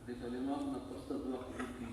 کلمات نہ پستر وقت کی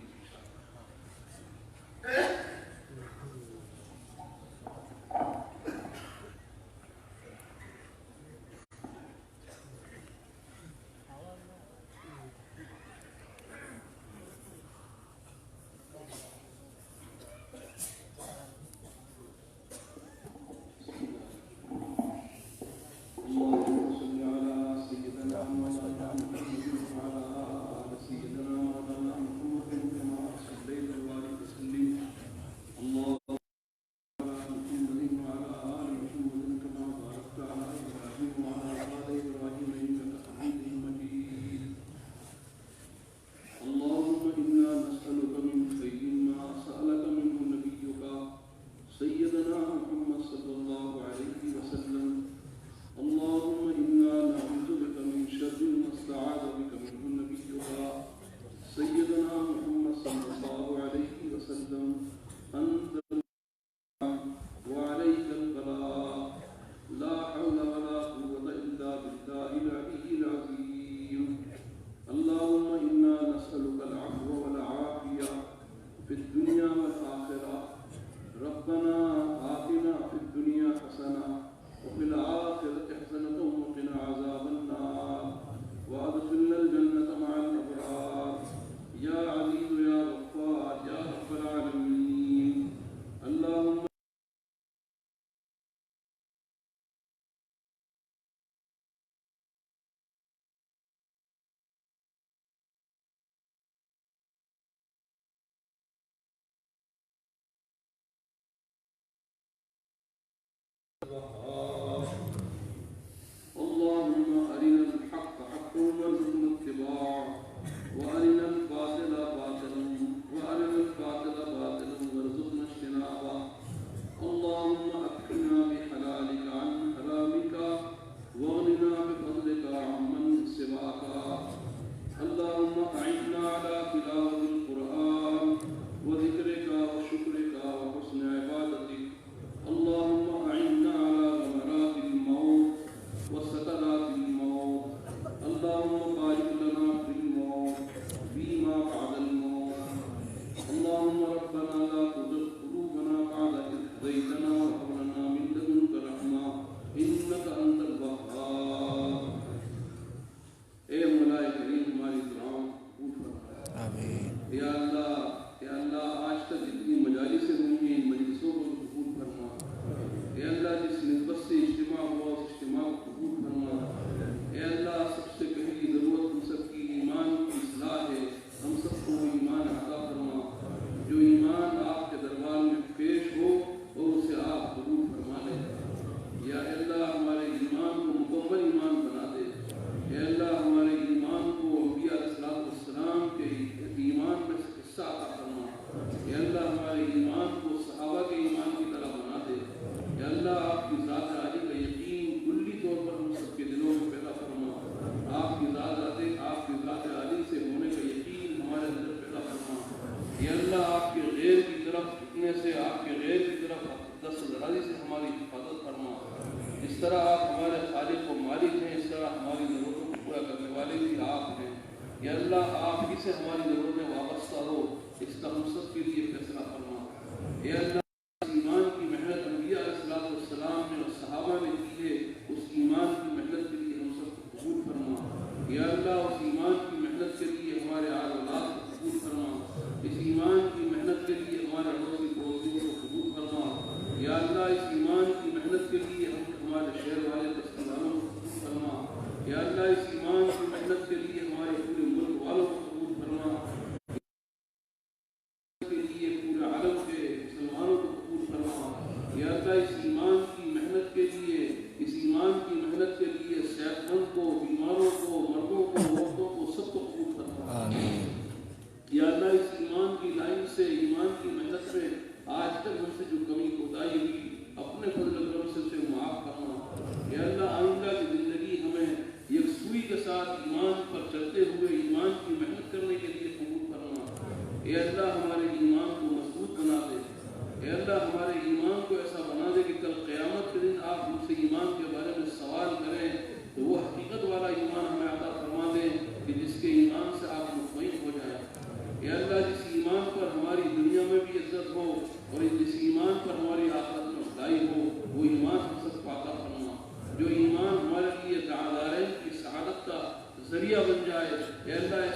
مسلمانوں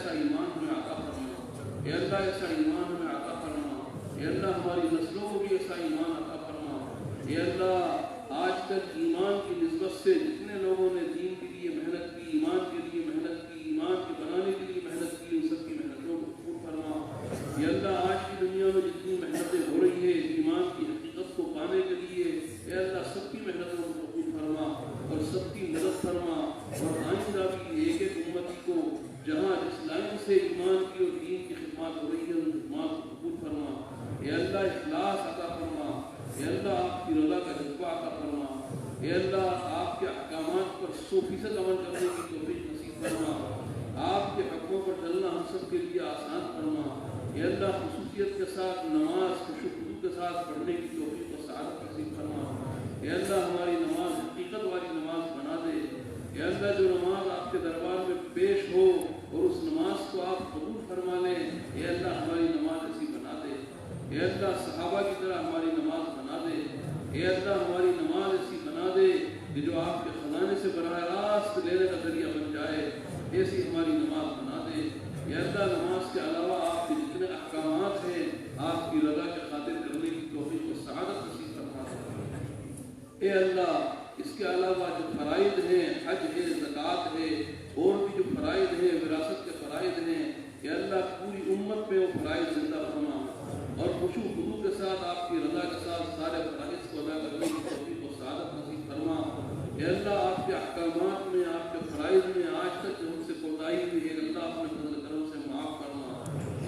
ایسا ایمان ہمیں عطا فرما، اے اللہ ایسا ایمان ہمیں عطا فرما، اے اللہ ہماری نسلوں کو بھی ایسا ایمان عطا فرما، اے اللہ آج تک ایمان کی نسبت سے جتنے لوگوں نے دین کے لیے محنت کی، ایمان کے لیے محنت کی، ایمان کے بنانے کے لیے محنت کی، ان سب کی محنتوں کو قبول فرما، اے اللہ آج کی دنیا میں جتنی محنتیں ہو رہی ہیں ایمان کی حقیقت کو پانے کے لیے، اے اللہ سب کی محنتوں کو قبول فرما اور سب کی مدد فرما، اور آئندہ بھی ایک ایک امتی کو جہاں جس لائن سے ایمان کی اور دین کی خدمات ہو رہی ہے ان خدمات کو قبول فرما، اے اللہ اخلاص عطا فرما، اے اللہ آپ کی رضا کا جذبہ عطا فرما، اے اللہ آپ کے احکامات پر 100% عمل کرنے کی توفیق نصیب فرما، آپ کے حقوں پر چلنا ہم سب کے لیے آسان فرما، اے اللہ خصوصیت کے ساتھ نماز خشوع کے ساتھ پڑھنے کی توفیق و سعادت نصیب فرما، اے اللہ ہماری نماز حقیقت والی نماز بنا دے، اے اللہ جو نماز آپ کے دربار میں پیش ہو اور اس نماز کو آپ قبول فرما لیں، اے اللہ ہماری نماز ایسی بنا دے، اے اللہ صحابہ کی طرح ہماری نماز بنا دے، اے اللہ ہماری نماز ایسی بنا دے کہ جو آپ کے خزانے سے براہ راست لینے کا ذریعہ بن جائے، ایسی ہماری نماز بنا دے، اے اللہ نماز کے علاوہ آپ کے جتنے احکامات ہیں آپ کی رضا کے خاطر کرنے کی توفیق و سعادت نصیب فرما دے، اے اللہ اس کے علاوہ جو فرائض ہیں، حج ہے، زکوٰۃ ہے، اور بھی جو فرائض ہیں، وراثت کے فرائض ہیں، کہ اللہ پوری امت میں وہ فرائض زندہ فرما اور خشوع و خضوع کے ساتھ آپ کی رضا کے ساتھ سارے فرائض کو ادا کرنے کی توفیق و سعادت نصیب فرما، اے اللہ آپ کے احکامات میں، آپ کے فرائض میں آج تک جو ہم سے کوتاہی ہوئی ہے اللہ اپنے فضل و کرم سے معاف فرما،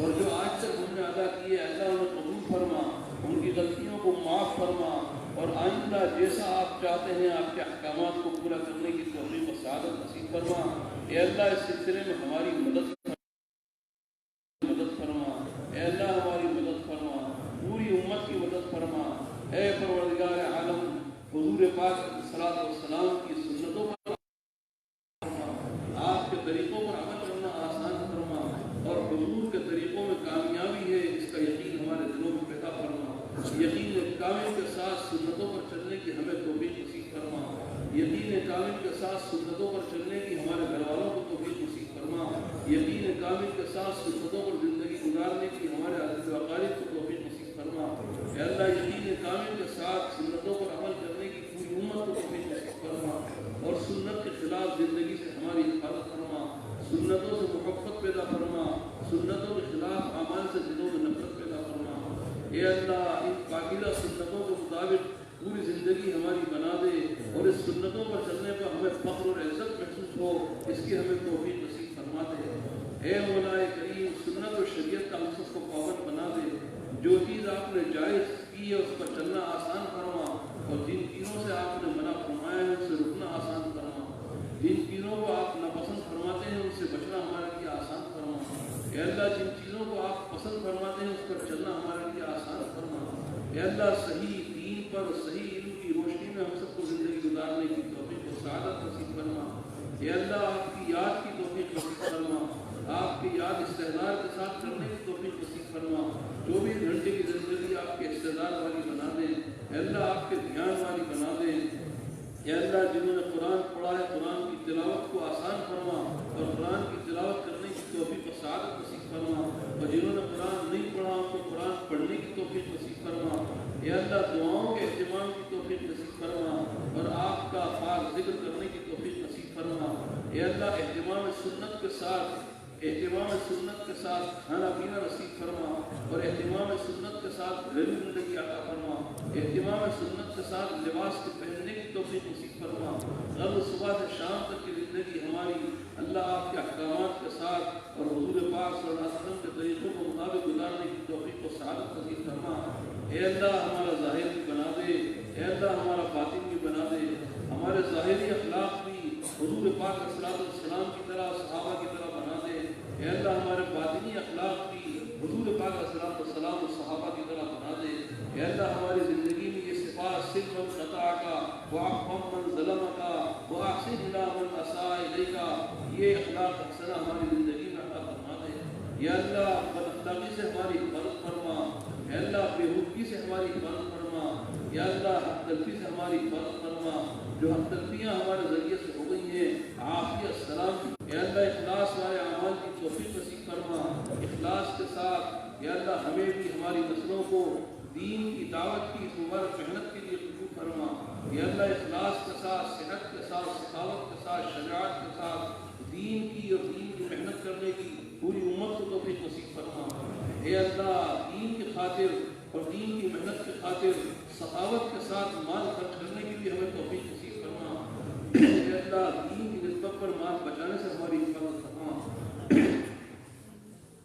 اور جو آج تک ہم نے ادا کیے اللہ انہیں قبول فرما، ان کی غلطیوں کو معاف فرما، اور آئندہ جیسا آپ چاہتے ہیں آپ کے احکامات کو پورا کرنے کی توفیق و سعادت نصیب فرما، اے اللہ اس سلسلے میں ہماری مدد فرما، اے اللہ ہماری مدد فرما، پوری امت کی مدد فرما، اے پروردگار عالم حضور پاک صلی اللہ علیہ وسلم کی سنتوں پر آپ کے طریقوں پر عمل کرنا آسان فرما، اور حضور کے طریقوں میں کامیابی ہے اس کا یقین ہمارے دلوں میں پیدا فرما، یقین کامل کے ساتھ سنتوں پر چلنے کی ہمیں توفیق نصیب فرما، یقین کامل کے ساتھ سنتوں پر چلنے کی ہمارے گھر والوں کو توفیق نصیب فرما، یقین کامل کے ساتھ سنتوں پر زندگی گزارنے کی ہمارے عزیز و اقارب کو توفیق نصیب فرما، اے اللہ یقین کامل کے ساتھ سنتوں پر عمل کرنے کی پوری امت کو توفیق نصیب فرما، اور سنت کے خلاف زندگی سے ہماری حفاظت فرما، سنتوں سے محبت پیدا فرما، سنتوں کے خلاف اعمال سے دلوں میں نفرت پیدا فرما، اے اللہ ان پاکیزہ سنتوں کے مطابق پوری زندگی ہماری بنا دے، اور اس سنتوں پر چلنے پر ہمیں فخر اور عزت محسوس ہو، اس کی ہمیں توفیق نصیب فرما دے، اے مولا کریم سنت اور شریعت کا ہم سب کو پابند بنا دے، جو چیز آپ نے جائز کی ہے اس پر چلنا آسان فرما، اور جن چیزوں سے آپ نے منع فرمایا ہے ان سے رکنا آسان فرما، جن چیزوں کو آپ ناپسند فرماتے ہیں ان سے بچنا ہمارے لیے آسان فرما، اے اللہ جن چیزوں کو آپ پسند فرماتے ہیں اس پر چلنا ہمارے لیے آسان فرما، اے اللہ صحیح دین پر صحیح علم کی روشنی میں ہم سب کو زندگی گزارنے کی توفیق و سعادت نصیب فرما، اے اللہ آپ کی یاد کی توفیق نصیب فرما، آپ کی یاد استحضار کے ساتھ کرنے کی توفیق نصیب فرما، 24 گھنٹے کی زندگی آپ کے استحضار والی بنا دیں، اے اللہ آپ کے دھیان والی بنا دیں، اے اللہ جنہوں نے قرآن پڑھا ہے قرآن کی تلاوت کو آسان فرما، اور قرآن کی تلاوت کرنے کی توفیق و سعادت نصیب فرما، اور جنہوں نے قرآن نہیں پڑھا ان کو قرآن پڑھنے کی توفیق نصیب فرما، اے اللہ دعاؤں کے اہتمام کی توفیق نصیب فرما، اور آپ کا پاک ذکر کرنے کی توفیق نصیب فرما، اے اللہ اہتمام سنت کے ساتھ کھانا پینا نصیب فرما، اور اہتمام سنت کے ساتھ گھریلو زندگی عطا فرما، اہتمام سنت کے ساتھ لباس کے پہننے کی توفیق نصیب فرما، غرب صبح سے شام تک کی زندگی ہماری اللہ آپ کے احکامات کے ساتھ اور حضور پاک صلی اللہ علیہ وسلم کے طریقوں کو مطابق گزارنے کی توفیق و سعادت نصیب فرما، اے اللہ ہمارا ظاہر بھی بنا دے، اے اللہ ہمارا باطن بھی بنا دے، ہمارے ظاہری اخلاق بھی حضور پاک صلی اللہ علیہ وسلم کی طرح صحابہ کی طرح بنا دے، اے اللہ ہمارے باطنی اخلاق بھی حضور پاک صلی اللہ علیہ وسلم اور صحابہ کی طرح بنا دے، اے اللہ ہماری زندگی میں یہ صفات صرف من قطعک واعف عمن ظلمک واحسن الی من اساء الیک، یہ اخلاق حسنہ ہماری زندگی میں عطا فرما دے، یا اللہ بد اخلاقی سے ہماری حفاظت فرما، اے اللہ بےہودگی سے ہماری حفاظت فرما، یا اللہ حق تلفی سے ہماری حفاظت فرما، جو حق تلفیاں ہمارے ذریعے سے ہو گئی ہیں عافیت سلام، اے اللہ اخلاص والے اعمال کی توفیق توفیق نصیب فرما، اخلاص کے ساتھ یا اللہ ہمیں بھی ہماری نسلوں کو دین کی دعوت کی اس مبارک محنت کے لیے قبول فرما، یا اللہ اخلاص کے ساتھ، صحت کے ساتھ، سخاوت کے ساتھ، شجاعت کے ساتھ دین کی اور دین کی محنت کرنے کی پوری امت کو توفیق نصیب فرما۔ اے اللہ دین کی خاطر اور دین کی محنت کی خاطر سخاوت کے ساتھ مال خرچ کرنے کی بھی ہمیں توفیق نصیب فرما۔ اے اللہ دین کی نسبت پر مال بچانے سے ہماری حفاظت فرما۔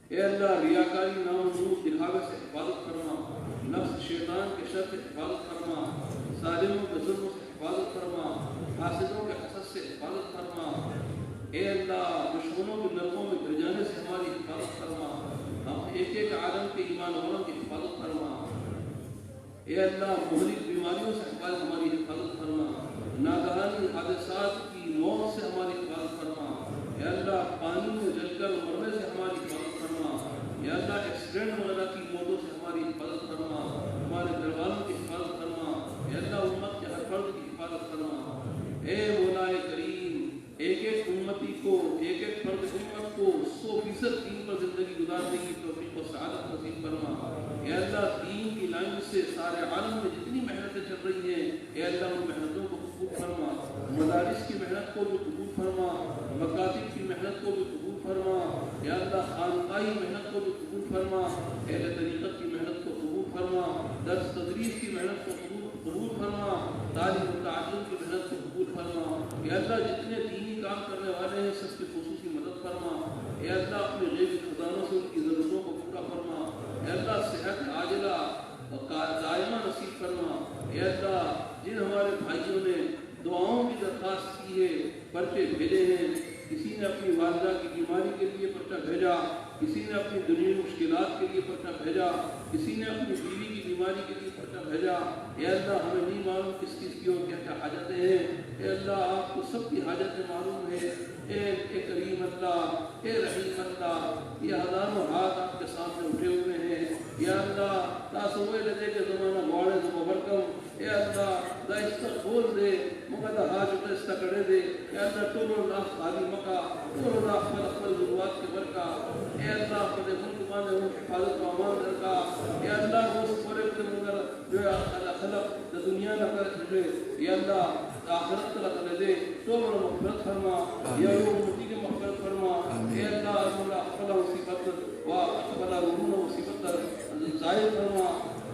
اے اللہ ریاکاری، نام و نور، دکھاوے سے حفاظت فرما، نفس شیطان کے شر سے حفاظت فرما، ظالموں کے ظلم سے حفاظت فرما، حاسدوں کے حسد سے حفاظت فرما۔ اے اللہ دشمنوں کے نرموں میں گر جانے سے ہماری حفاظت فرما، ہم ایک ایک عالم کے ایمان والوں کی حفاظت فرما۔ اے اللہ مہلک بیماریوں سے ہماری حفاظت فرما، ناگہانی حادثات کی موت سے ہماری حفاظت فرما۔ اے اللہ پانی میں جل کر مرنے سے ہماری حفاظت فرما۔ اے اللہ ایکسیڈنٹ وغیرہ کی موتوں سے ہماری حفاظت فرما، ہمارے گھر والوں کی حفاظت فرما۔ اے اللہ امت کے ہر فرد کی حفاظت فرما۔ اے مولا کریم، ایک ایک امتی کو، ایک ایک فرد امت کو 100% دین پر زندگی گزارنے کی توفیق و سعادت نصیب فرما۔ اے اللہ دین کی لائن سے سارے عالم میں جتنی محنتیں چل رہی ہیں، اے اللہ ان محنتوں کو قبول فرما، مدارس کی محنت کو بھی قبول فرما، مکاتب کی محنت کو بھی قبول فرما، اے اللہ خانقاہی محنت کو بھی قبول فرما، اہل طریقت کی محنت کو قبول فرما، درس تدریس کی محنت کو قبول فرما، تعلیم و تعلم کی محنت کو قبول فرما۔ اے اللہ جتنے دینی کام کرنے والے ہیں سب کی خصوصی مدد فرما۔ اے اللہ اپنے غیبی خزانوں سے ان کی ضرورتوں کو پورا فرما۔ اے اللہ صحت عاجلہ اور دائمہ نصیب فرما۔ اے اللہ جن ہمارے بھائیوں نے دعاؤں کی درخواست کی ہے، پرچے بھیجے ہیں، کسی نے اپنی والدہ کی بیماری کے لیے پرچہ بھیجا، کسی نے اپنی دنیاوی مشکلات کے لیے پرچہ بھیجا، کسی نے اپنی بیوی کی بیماری کے لیے پرچہ بھیجا۔ اے اللہ ہمیں نہیں معلوم کس کس کی اور کیا کیا حاجتیں ہیں، اے اللہ آپ کو سب کی حاجتیں معلوم ہے۔ اے کریم اللہ، اے رحیم اللہ، یہ ہزاروں ہاتھ آپ کے سامنے اٹھے ہوئے ہیں۔ یا اللہ تاسوئے لدے کے زمانہ گواڑے زمو برکم، اے اللہ دا استقبول دے مقدہ حاجت استقڑے دے، اے اللہ ٹولو اللہ خالی مکہ، ٹولو اللہ خلق ضرورات کے برکہ، اے اللہ خود ملک بانے ہوں حفاظت و امان درکا، اے اللہ وہ سپورے کے مگر جو خلق دنیا نہ کر چھے، اے اللہ آخرت طلق لے دے، ٹولو مغفرت فرما، یا یوم مجھے کے مغفرت فرما۔ اے اللہ مولا اقبلہ وصیبت و اقبلہ رون وصیبت ظاہر فرما۔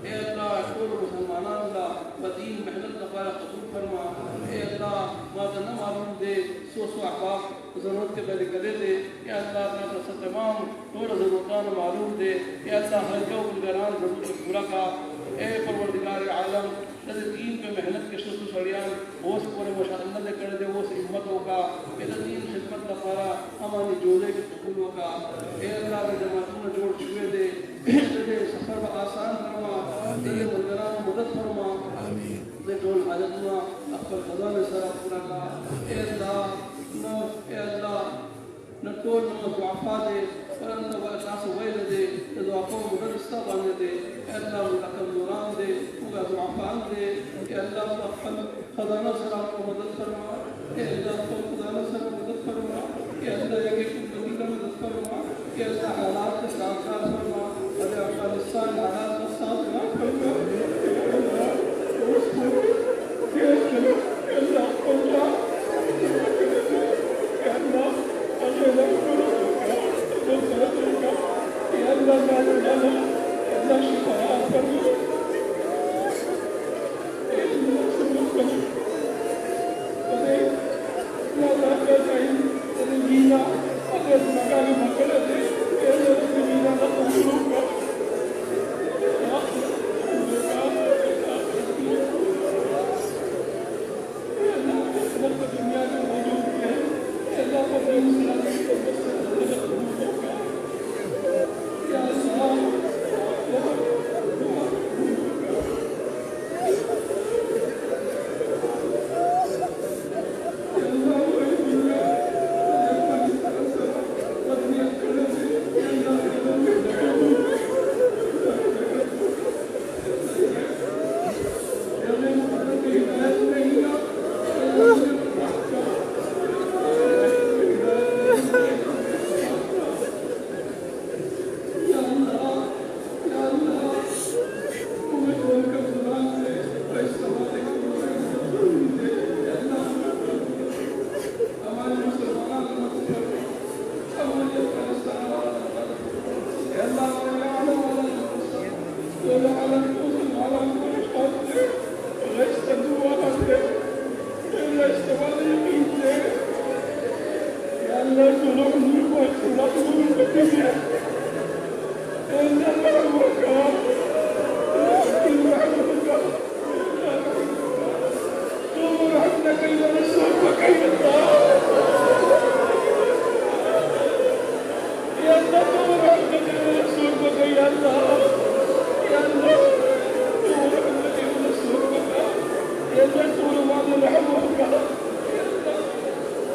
اے اللہ ٹولو مسلمانان اللہ بدین محنت نفایا قبول فرما۔ اے اللہ ماذا نہ معلوم دے سو احباب ضرورت کے پہلے گلے دے، اے اللہ اپنا سب تمام ٹول ضرورتان معلوم دے، اے اللہ ہر جو بلگران ضرورت پورا کا۔ اے پروردگار عالم تیرے دین پہ محنت کے شروع سڑیان وہ سے پورے مشاہدہ دے کر دے، وہ سے ہمت ہوگا، اے دین خدمت نفارا ہمانی جوڑے کے قبول ہوگا۔ اے اللہ کے جماعتوں میں جوڑ چھوئے دے، تیرے سفر میں آسان فرما، تیرے بلگران مدد فرما، تیرے جوڑ حاجتنا اکبر خزان سرا پورا کا۔ اے اللہ نہ ٹول نہ ضعفا دے، پرندہ و احساس ویل دے، ضعفوں مدد استعبانے دے، اے اللہ ملکم نوران دے، مگا ضعفان دے، اے اللہ مقفل خزانہ سرا کو مدد فرما، اے اللہ خزانہ سرا مدد فرما، اے اللہ ایک زندگی کا مدد فرما، اے اللہ حالات کے ساتھ ساتھ فرما، اے افغانستان حالات کے ساتھ ساتھ فرما، اللہ تو رحمت رسول بکا یا اللہ یا اللہ تو رحمت رسول بکا یا اللہ تو رحمت رحمت بکا یا اللہ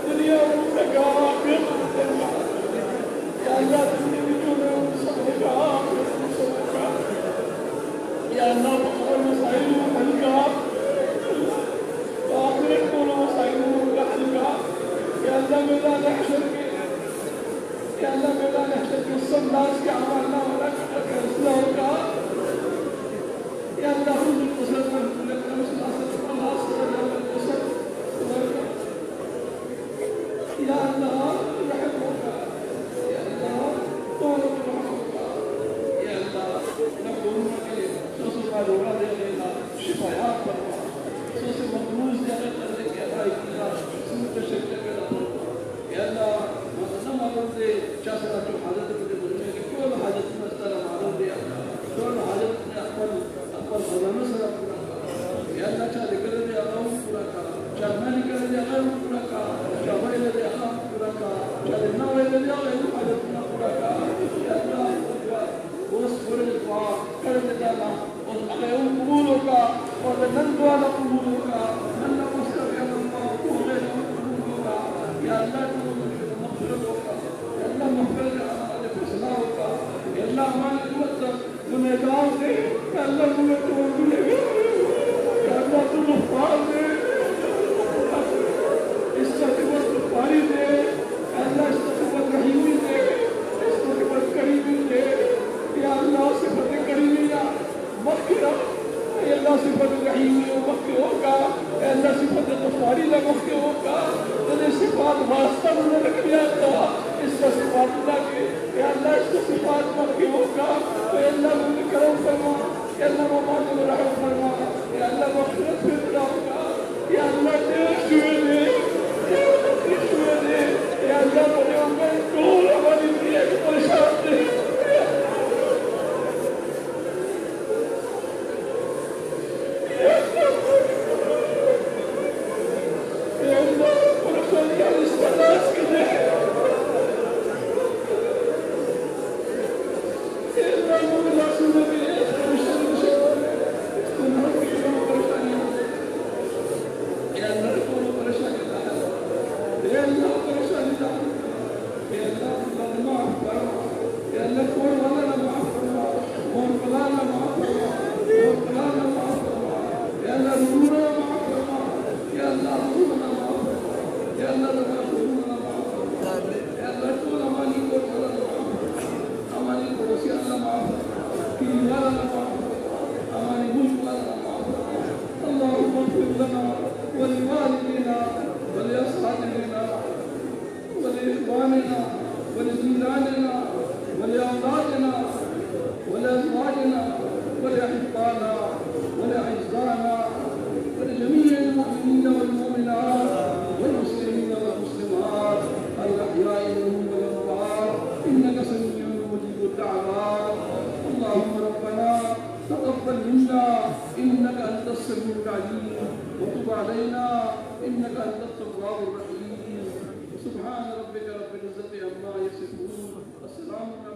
دنیا بکا یا اللہ دنیا بکا یا اللہ بخور مسائل حلقہ وآخر کون مسائل حلقہ یا اللہ میدان حشر کے یا اللہ میدان حشر کے سب ناس کے عمالنا ولا کٹر کے اصلاح کا یا اللہ حضور قصر من لکن مسلاسة اللہ صلی اللہ علیہ وسلم یا اللہ رحمك یا اللہ طولك رحمك یا اللہ نقول مکے سوسو کا دوڑا دے لینا شفایات فرما سوسو مقروض دے لینا کہ اللہ اکیلا سمت شکل پیدا یا اللہ مصنع معلوم دے چاسرہ جو حاجت کرتے بلنے کہ کیوں حاجت میں اس طرح معلوم دے کیوں حاجت میں اپن غلام سرہ پورا کر یا اللہ چاہ لکر دے اللہ پورا کر چاہ میں لکر دے اللہ پورا کر چاہ ویلے دے اللہ پورا کر چاہ لنا ویلے دے اللہ حاجت میں پورا کر یا اللہ اس پورے دعا کر دے جانا اس اقیون قبول ہوگا اور نن دعانا قبول ہوگا نن مستقی اللہ قبول ہوگا یا اللہ تو مغفرت ہوگا یا اللہ مغفرت ہمارے فیصلہ ہوگا یا اللہ ہماری امت گنہگار دے یا اللہ گنہگار یا اللہ تو غفار دے اس صفت پاری دے یا اللہ اس صفت رحیمی دے اس صفت قریبی دے یا اللہ صفت قریبی مغفرت یا اللہ صفت رحیمی و مغفر ہوگا یا اللہ صفت غفاری لمغفر ہوگا تجھے صفات واسطہ میں رکھ دیا تھا اس کا صفات اللہ کے یا اللہ اس کا صفات مغفر ہوگا تو یا اللہ مجھے کرم فرما یا اللہ ممان و رحم فرما یا اللہ مغفرت پھر ہوگا یا اللہ تیرے شوئے دے یا اللہ تیرے شوئے دے یا اللہ مجھے ہمیں کول ہماری دنیا کی پریشان دے ولوالدينا ولأصحابنا ولإخواننا ولجيراننا ولأولادنا ولأزواجنا ولأحبانا ولأعزانا ولجميع المؤمنين والمؤمنات والمسلمين والمسلمات الأحياء منهم والأموات إنك سميع مجيب الدعوات. اللهم ربنا تقبل منا إنك أنت السميع العليم وتب علينا إنك أنت التواب الرحيم. سبحان ربك رب العزة عما يصفون. السلام عليكم.